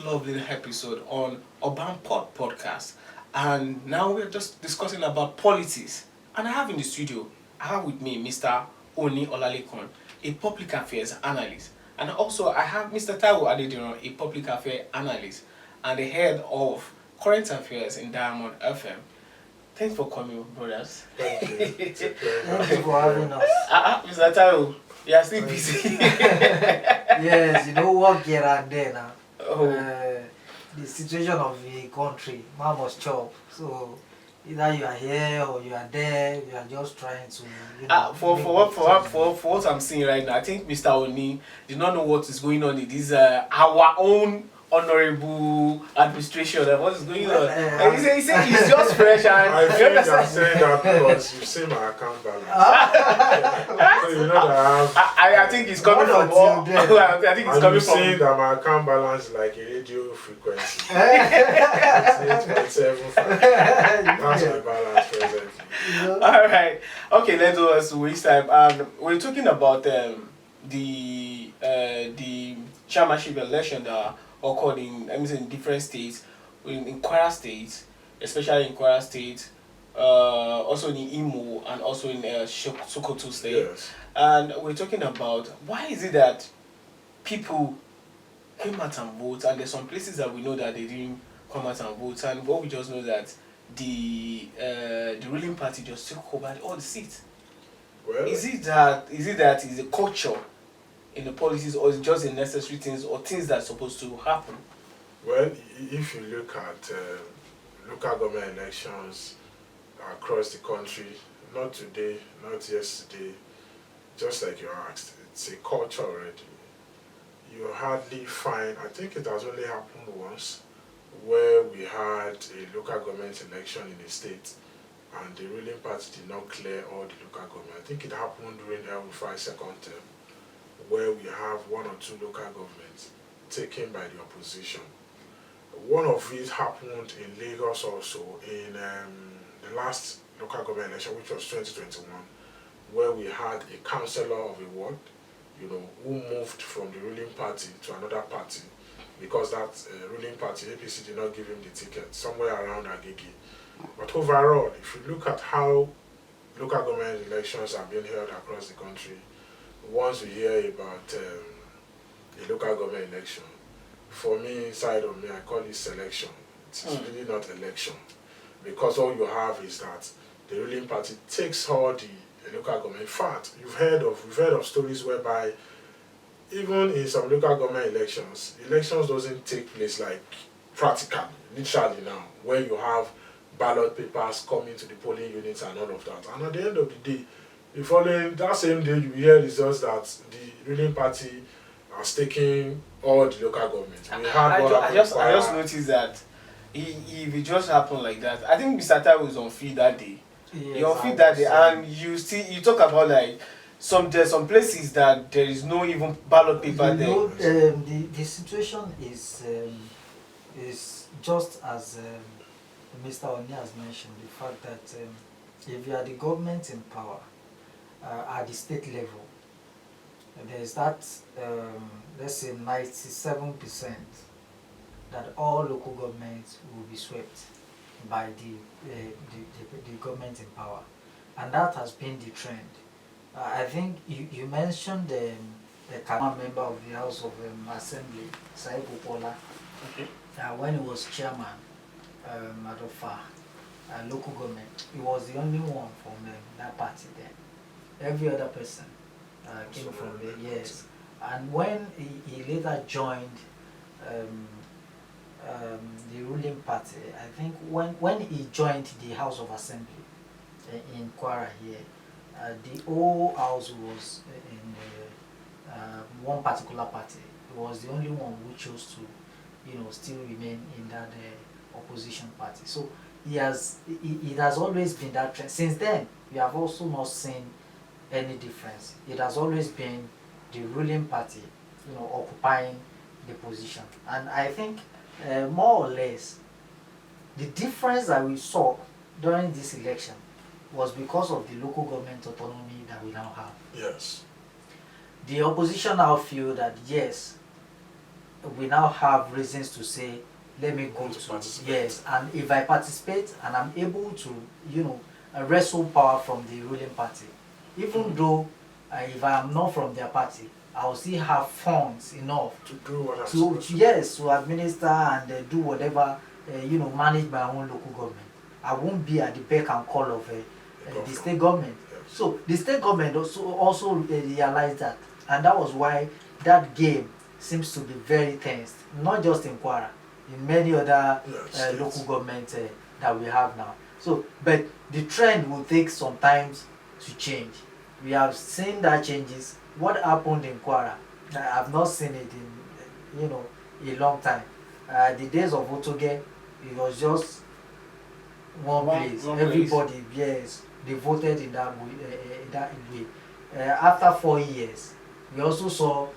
lovely episode on UrbanPop Podcast. And now we're just discussing about politics. And I have in the studio, I have with me Mr. Olalekan, a public affairs analyst. And also I have Mr. Taiwo, a public affairs analyst and the head of current affairs in Diamond FM. Thanks for coming, brothers. Thank you. Thank you for having us. Mr. Taiwo, you are still busy. Yes, work here and there now. Oh. The situation of the country, man must chop. So either you are here or you are there, you are just trying to. For what I'm seeing right now, I think Mr. Oni did not know what is going on in this our own honorable administration. What is going on? He said he's just fresh and I think I'm saying that because you see my account balance. So you know that I think it's coming from all. I think it's coming from. Saying that my account balance is like a radio frequency. It's 8.75. That's my balance presently. All right. Okay, let's do us waste time. We're talking about the chairmanship election that occurred in different states, in Kwara State, especially in Kwara State, also in Imo and also in Sokoto State. Yes. And we're talking about why is it that people came out and vote, and there's some places that we know that they didn't come out and vote, and what we just know that the ruling party just took over all the seats. Well, Is it that is a culture in the policies, or is it just the necessary things or things that's supposed to happen? well, if you look at local government elections across the country, not today, not yesterday, just like you asked, it's a culture already. You hardly find, I think it has only happened once, where we had a local government election in a state and the ruling party did not clear all the local government. I think it happened during El-Rufai's second term, where we have one or two local governments taken by the opposition. One of it happened in Lagos also in the last local government election, which was 2021, where we had a councillor of a ward, who moved from the ruling party to another party because that ruling party, APC, did not give him the ticket, somewhere around Agege. But overall, if you look at how local government elections are being held across the country, once we hear about a local government election, for me, inside of me, I call it selection. It's really not election, because all you have is that the ruling party takes all the local government. In fact, we've heard of stories whereby even in some local government elections doesn't take place like practically, literally now, where you have ballot papers coming to the polling units and all of that. And at the end of the day, the following that same day, you hear results that the ruling party has taken all the local governments. I just noticed that if it just happened like that, I think Mr. Tai was on field that day. Yes, You're on field that day, and you talk about like there's some places that there is no even ballot paper there. The situation is just as Mr. Oni has mentioned, the fact that if you are the government in power at the state level, there is that, let's say 97% that all local governments will be swept by the government in power. And that has been the trend. I think you mentioned the current member of the House of Assembly, Taiwo Pola, Okay. when he was chairman at Ofa, local government, he was the only one from that party then. Every other person came from there, yes. And when he later joined the ruling party, I think when he joined the House of Assembly in Kwara here, the whole house was in one particular party. He was the only one who chose to, still remain in that opposition party. So it has always been that trend. Since then, we have also not seen any difference. It has always been the ruling party, occupying the position. And I think more or less, the difference that we saw during this election was because of the local government autonomy that we now have. Yes. The opposition now feel that yes, we now have reasons to say, let me go To to, participate. yes, and if I participate and I'm able to, wrestle power from the ruling party, even though if I am not from their party, I will still have funds enough To do what I'm to, supposed to. yes, to administer and do whatever, manage my own local government. I won't be at the beck and call of the state government. Yes. So the state government also realized that, and that was why that game seems to be very tense, not just in Kwara, in many other Yes, local governments that we have now. So, but the trend will take some time to change. We have seen that changes. What happened in Kwara, I have not seen it in, a long time. The days of Otoge, it was just one place. Everybody, yes, they voted in that way. After 4 years, we also saw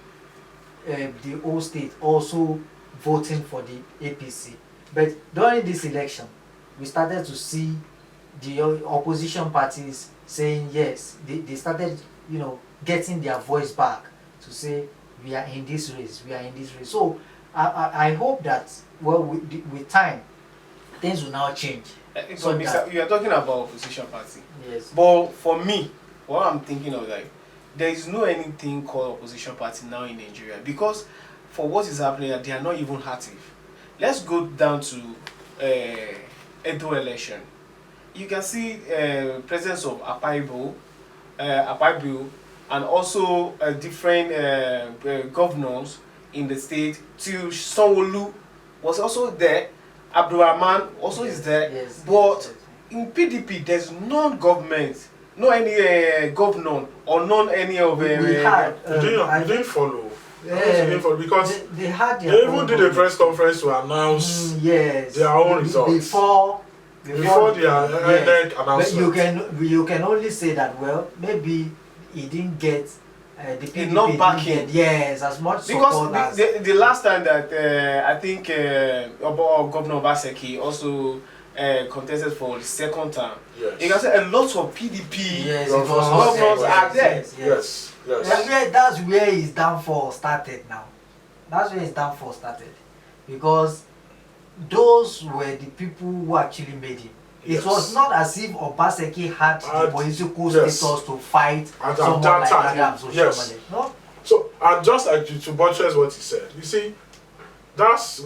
the whole state also voting for the APC. But during this election, we started to see the opposition parties saying yes. They started, getting their voice back to say we are in this race, we are in this race. So I hope that with time, things will now change. So you are talking about opposition party. Yes. But for me, what I'm thinking of, like, there is no anything called opposition party now in Nigeria, because for what is happening, they are not even active. Let's go down to Edo election. You can see presence of Apaibo, and also different governors in the state. Till Sanwo-Olu was also there. Abdulrahman also is there. Yes, but yes. in PDP, there's non-government, no any governor or none any of We had. You didn't follow. You didn't follow because they had they their even own did a government. press conference to announce Yes. their own results. Before Their yes. But announcement. you can only say that, well, maybe he didn't get the PDP not didn't backing. get, yes, as much support because as the last time that I think Governor Obaseki also contested for the second term, Yes. you can say a lot of PDP yes, it governors was governors are there. Yes. That's where his downfall started now. That's where his downfall started. Because those were the people who actually made him. Yes. It was not as if Obaseki had the political yes. status to fight At someone that like time, Adams or yes. Shomole. No? So, and just like to buttress what he said, you see, that was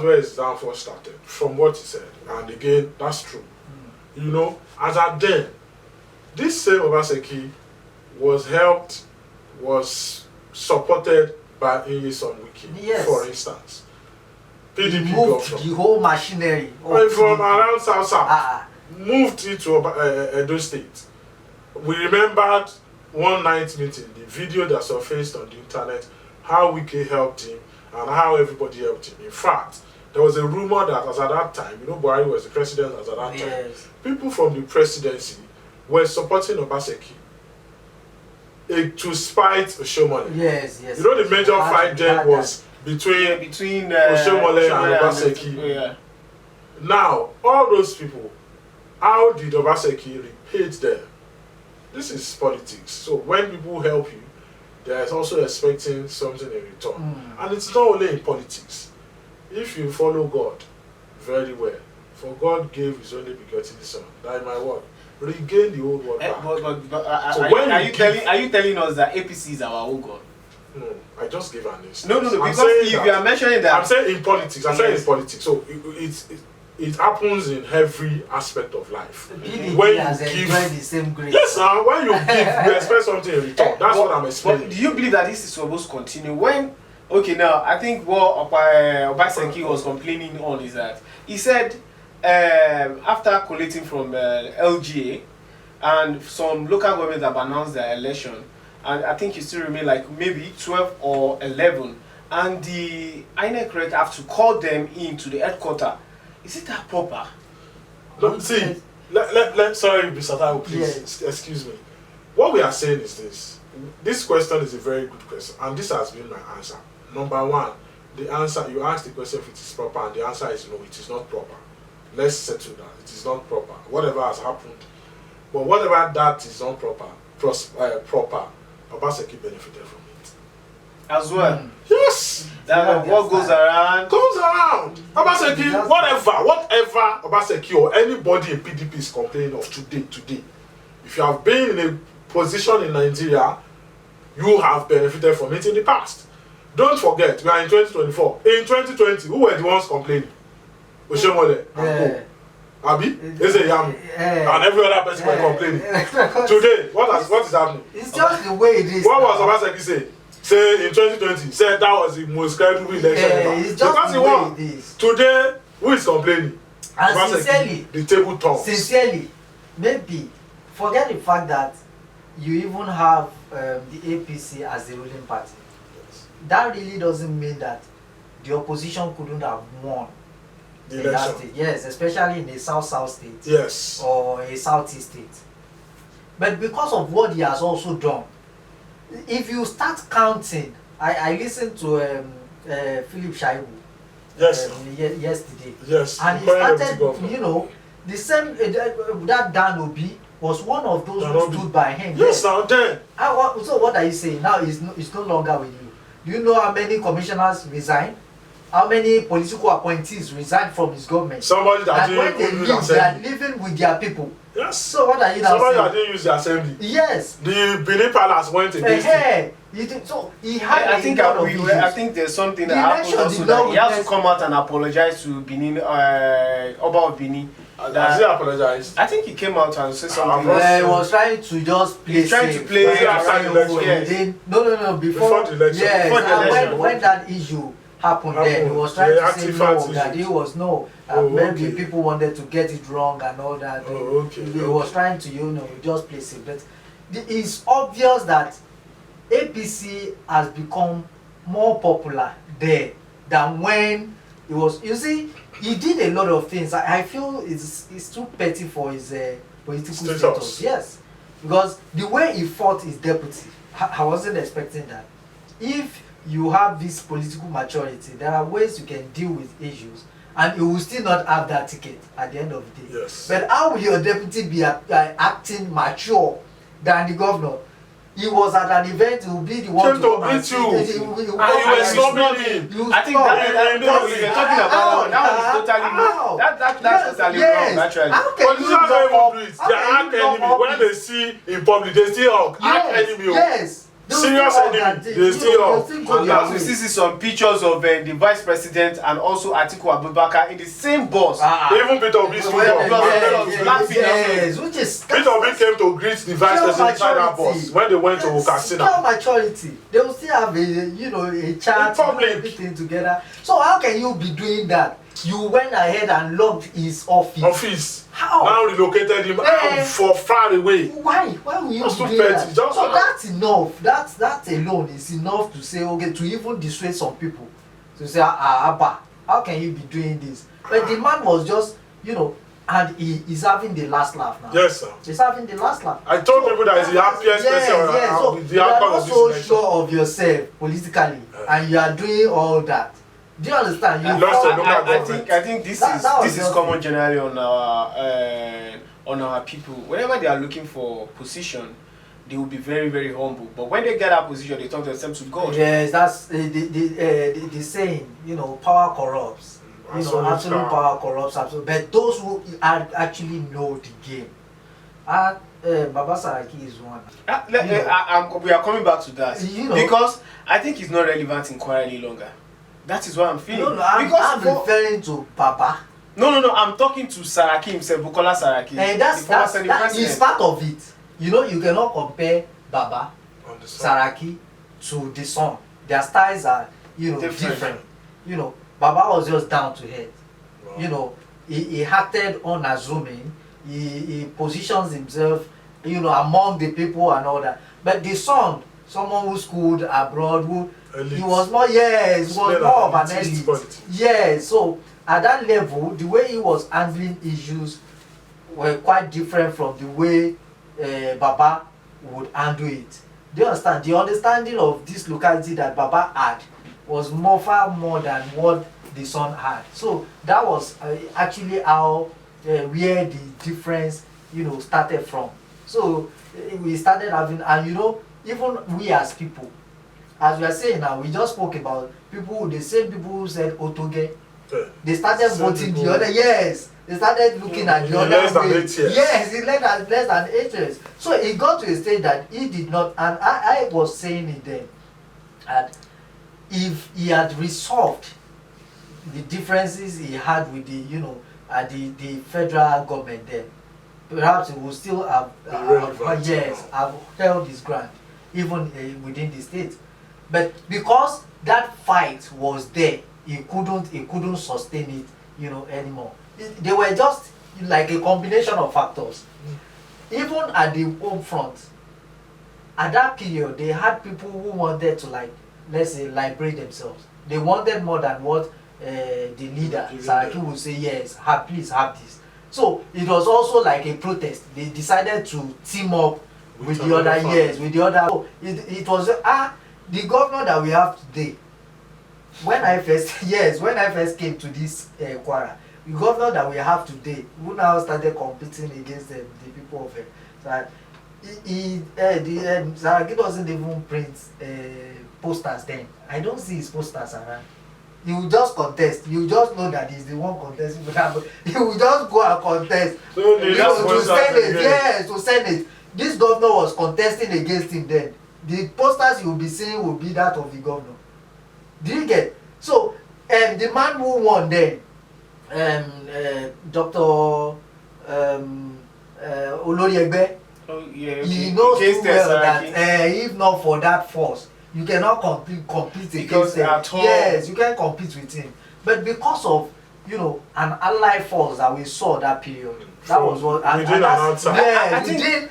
where his downfall started, from what he said. And again, that's true. As at then, this same Obaseki was supported by Nyesom Wiki, Yes. for instance. PDP He moved governor. the whole machinery From around South, Ah, moved into Edo State. We remembered one night meeting, the video that surfaced on the internet, how Wiki helped him and how everybody helped him. In fact, there was a rumor that as at that time, Buhari was the president as at that time, yes. people from the presidency were supporting Obaseki to spite Oshomole. Yes. The major fight then was between Oshomole and Obaseki. Yeah. Now, all those people, how did Obaseki repay them? This is politics. So when people help you, they are also expecting something in return. And it's not only in politics. If you follow God very well, for God gave his only begotten son, that is my word, regain the old world back. So Are you telling us that APC is our own God? No, I just gave an instance. No, because if you are mentioning that, I'm saying in politics. Yes. So it happens in every aspect of life. PDP When you has give- enjoyed the same grace. Yes, sir. When you give, you expect something in return. That's what I'm But explaining. do you believe that this is supposed to continue? Now I think what Obaseki was complaining on is that he said after collating from LGA and some local governments have announced their election, and I think it still remain like maybe 12 or 11, and the INEC have to call them into the headquarters. Is it that proper? Look, see, sorry, Mr. Taiwo, please, excuse me. What we are saying is this. This question is a very good question, and this has been my answer. Number one, the answer, you asked the question if it is proper, and the answer is no, it is not proper. Let's settle that. It is not proper. Whatever has happened, but whatever that is not proper, Obaseki benefited from it. as well. Yes. That what goes around Goes around. Obaseki, whatever Obaseki or anybody in PDP is complaining of today, if you have been in a position in Nigeria, you have benefited from it in the past. Don't forget, we are in 2024. In 2020, who were the ones complaining? Oshomole and Co. Abi, Eze Yamu, and every other person were complaining. Today, what is happening? It's just the way it is. What was Obaseki say? Say in 2020, said that was the most credible election ever. It's just Because the he way won. it is. Today, who is complaining? And Obaseki, sincerely, the table turns. Sincerely, maybe forget the fact that you even have the APC as the ruling party. Yes. That really doesn't mean that the opposition couldn't have won The in that election. state. Yes, especially in a south state Yes. or a southeast state. But because of what he has also done, if you start counting, I listened to Philip Shaibu Yes. yesterday. Yes. And he Current started, deputy governor. you know, the same that Dan Obi was one of those Dan who Obi. stood by him. Yes, now then. So what are you saying now? It's no longer with you. Do you know how many commissioners resigned? How many political appointees resigned from his government? Somebody that And when they didn't use leave, the they are assembly. living with their people. Yes. So what are you now Somebody that saying? didn't use the assembly. Yes. The Benin Palace went against him. Hey, so he had I think a lot of I issues. think there's something The that happened election also did that not he has to witness- come out and apologize to Benin, Oba of Benin. Has he apologized? I think he came out and said I've something. not He was trying to just play He's trying to safe. play after the election. Yes. No, Before the election. Yes, Before the and election. when that issue happened, then he was trying The to say no, artifact that issue. he was no. Oh, Maybe okay. people wanted to get it wrong and all that. Oh, okay, He okay. was trying to, just play safe. But it's obvious that APC has become more popular there than when it was. You see, he did a lot of things. I feel it's too petty for his political status. Yes, because the way he fought his deputy, I wasn't expecting that. If you have this political maturity, there are ways you can deal with issues, and you will still not have that ticket at the end of the day. Yes. But how will your deputy be acting mature than the governor? He was at an event, he will be the one Came to to come and greet you. say, And you were snubbing him. I think that if you're talking about that is totally that's totally wrong actually. Politicians don't even do it. They are arch enemy. When they see in public, they still hug. Arch enemy. Yes. Serious enemy. They still hug. And now we see some pictures of the vice president and also Atiku Abubakar in the same bus. Even Peter Obi stood up. Yes, which is Peter Obi came to greet the vice president inside that bus when they went to Katsina. Pure maturity. They will still have a chat, In public. everything together. So how can you be doing that? You went ahead and locked his office. How? Now relocated him for far away. Why will you That's be too doing petty. that? Just So like- that's enough. That alone is enough to say, okay, to even dissuade some people. To say, Abba, how can you be doing this? But the man was just, and he's having the last laugh now. Yes, sir. He's having the last laugh. I told people that he's the happiest person So with the you are outcome not of this so election. sure of yourself politically, and you are doing all that. Do you understand? You lost fall- a local government. I think this That was is just common generally on our people. Whenever they are looking for position, they will be very, very humble. But when they get that position, they turn themselves to God. Yes, that's the saying. Power corrupts. Absolute power corrupts. Absolute. But those who actually know the game, Baba Saraki is one. We are coming back to that because I think it's not relevant in Kwara any longer. That is what I'm feeling. No, I'm referring to Baba. No, I'm talking to Saraki himself, Bukola Saraki. And that is part of it. You cannot compare Baba, Saraki to the son. Their styles are, different. Baba was just down to head. Wow. He acted unassuming. He positions himself, among the people and all that. But the son, someone who schooled abroad, he was more, more of an elite. Yes, so at that level, the way he was handling issues were quite different from the way Baba would handle it. Do you understand? The understanding of this locality that Baba had was far more than what the son had. So that was actually how where the difference started from. So we started having, and even we as people, as we are saying now, we just spoke about people, the same people who said Otoge. Yeah. They started Same voting people. the other, yes. They started looking at the In less other than way. 8 years. Yes, in less than 8 years. So it got to a stage that he did not, and I was saying it then, that if he had resolved the differences he had with the, the federal government then, perhaps he would still have, have held his ground, even within the state. But because that fight was there, he couldn't sustain it, anymore. They were just like a combination of factors. Even at the home front, at that period, they had people who wanted to, like, let's say, liberate themselves. They wanted more than what the leader, Saraki, would say, yes, please have this. So it was also like a protest. They decided to team up with the other, with the other. So it was, the governor that we have today, when I first came to this Kwara, the governor that we have today, who now started competing against the people of it, so Saraki doesn't even print posters then. I don't see his posters around. He will just contest. You just know that he's the one contesting for that. He will just go and contest. So to Senate. Yes, to Senate. This governor was contesting against him then. The posters you will be seeing will be that of the governor. Do you get? So, the man who won then, Dr. Oloriegbe, he knows too well that if not for that force, you cannot compete against him. Yes, you can't compete with him. But because of, an allied force that we saw that period, that was what. Within and outside.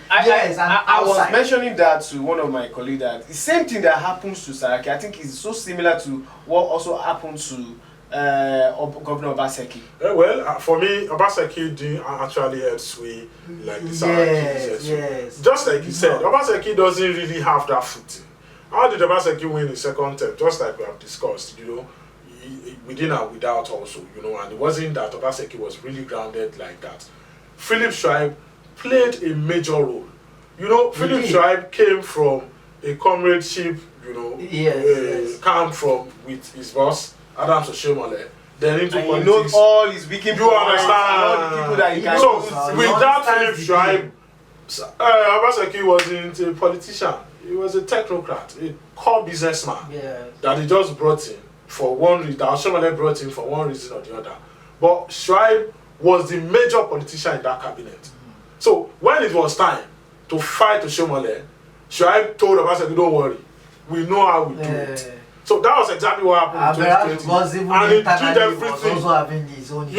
I was mentioning that to one of my colleagues that the same thing that happens to Saraki, I think is so similar to what also happened to Governor Obaseki. Well, for me, Obaseki didn't actually had sway like the Saraki. Yes. Just like you said, Obaseki doesn't really have that footing. How did Obaseki win the second term? Just like we have discussed, within and without also, and it wasn't that Obaseki was really grounded like that. Philip Schreib played a major role. Philip Schreib came from a comradeship, camp with his boss, Adams Oshomole, then into politics. He knows all his weekend. You understand? All the people that he can So, use. without Philip Schreib, Obaseki wasn't a politician. He was a technocrat, a core businessman that he just brought in for one reason. That Oshomole brought in for one reason or the other. But Schreib was the major politician in that cabinet. So when it was time to fight Oshomole, Schreib told Obaseki, don't worry, we know how we do it. So that was exactly what happened in 2020. And he did everything. Also having his own he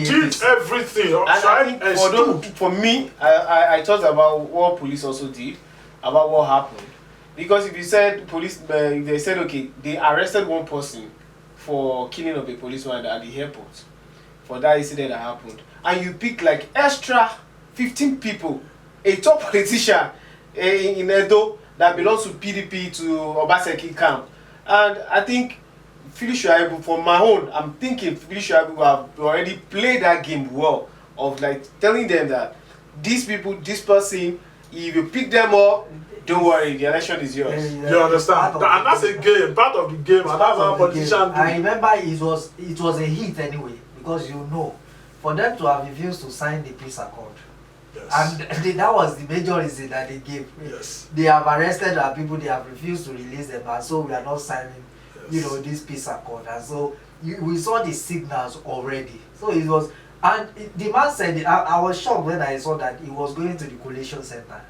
did everything. And I think for me, I thought about what police also did, about what happened. Because if you said police, they said, okay, they arrested one person for killing of a policeman at the airport for that incident that happened. And you pick like extra 15 people, a top politician in Edo that belongs to PDP to Obaseki camp. And I think Philip Shuaibu, for my own, I'm thinking Philip Shuaibu have already played that game well, of like telling them that these people, this person, if you pick them up, don't worry, the election is yours. You understand? And that's a game, part of the game, and that's how politicians do. I remember it was a hit anyway, because for them to have refused to sign the peace accord. Yes. And that was the major reason that they gave. Yes. They have arrested our people, they have refused to release them, and so we are not signing, this peace accord. And so we saw the signals already. So it was, and the man said, I was shocked when I saw that he was going to the collation center.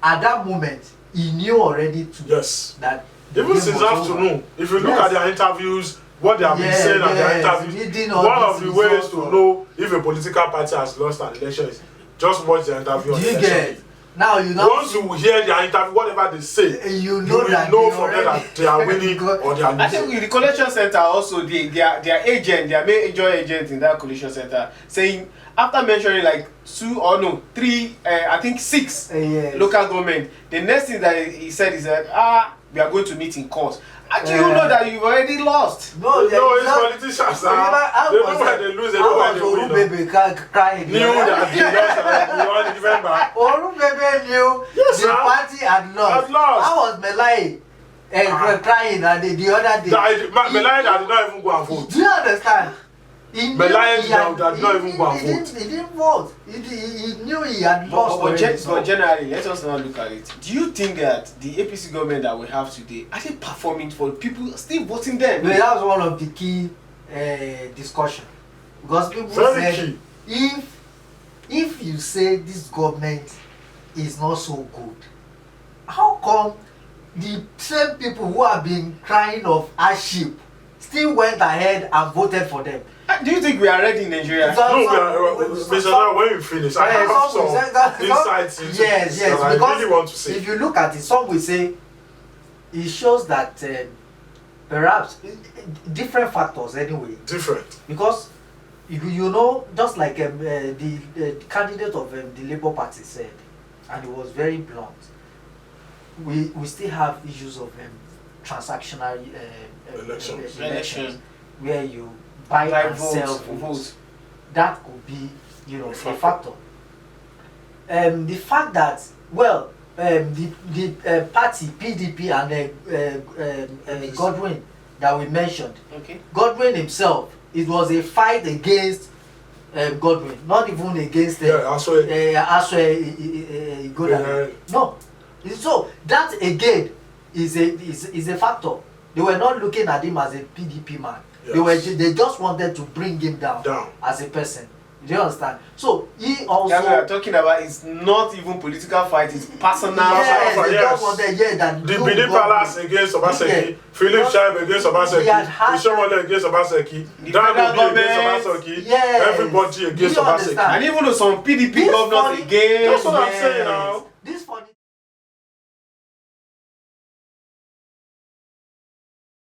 At that moment, he knew already that even since afternoon, if you look at their interviews, what they have been saying at their interviews, one of the ways to know if a political party has lost an election is just watch the interview on the election. Now once you hear their interview, whatever they say, you will know from them that they are winning or they are losing. I think with the collection center also, their agent, their major agent in that collection center, saying after mentioning like 3, I think 6 local government, the next thing that he said is that we are going to meet in court. And you know that you've already lost. No, it's politicians. They know why they lose, they know why they win. Baby crying. Knew that they lost. You want to remember? Baby knew the party had lost. How was Melai? crying, and the other day. Millennials did not even go and vote. Do you understand? Millennials did not even go and vote. He didn't vote. He knew he had lost. But generally, let us now look at it. Do you think that the APC government that we have today are they performing for people still voting them? No, that was one of the key discussion, because people said if you say this government is not so good, how come the same people who have been crying of hardship still went ahead and voted for them? Do you think we are ready in Nigeria? Mr. When you finish, I have some insights into yes, this, because I really want to say. If you look at it, some will say it shows that perhaps different factors anyway. Different. Because you know, just like the candidate of the Labour Party said, and it was very blunt, we still have issues of transactional elections where you buy and sell votes. That could be, a factor. The fact that, well, the party PDP and Godwin that we mentioned, Godwin himself, it was a fight against Godwin, not even against Godwin. No, so that again is a factor. They were not looking at him as a PDP man. Yes. They just wanted to bring him down as a person. Do you understand? So he also. That's what we are talking about. It's not even political fight. It's personal. Yes, fight. They just wanted, that the Benin Palace against Obaseki, Philip Shaib against Obaseki, Ishomole against Obaseki, Dan Obi against Obaseki, everybody against Obaseki. And even though some PDP governors against. That's what I'm saying now. This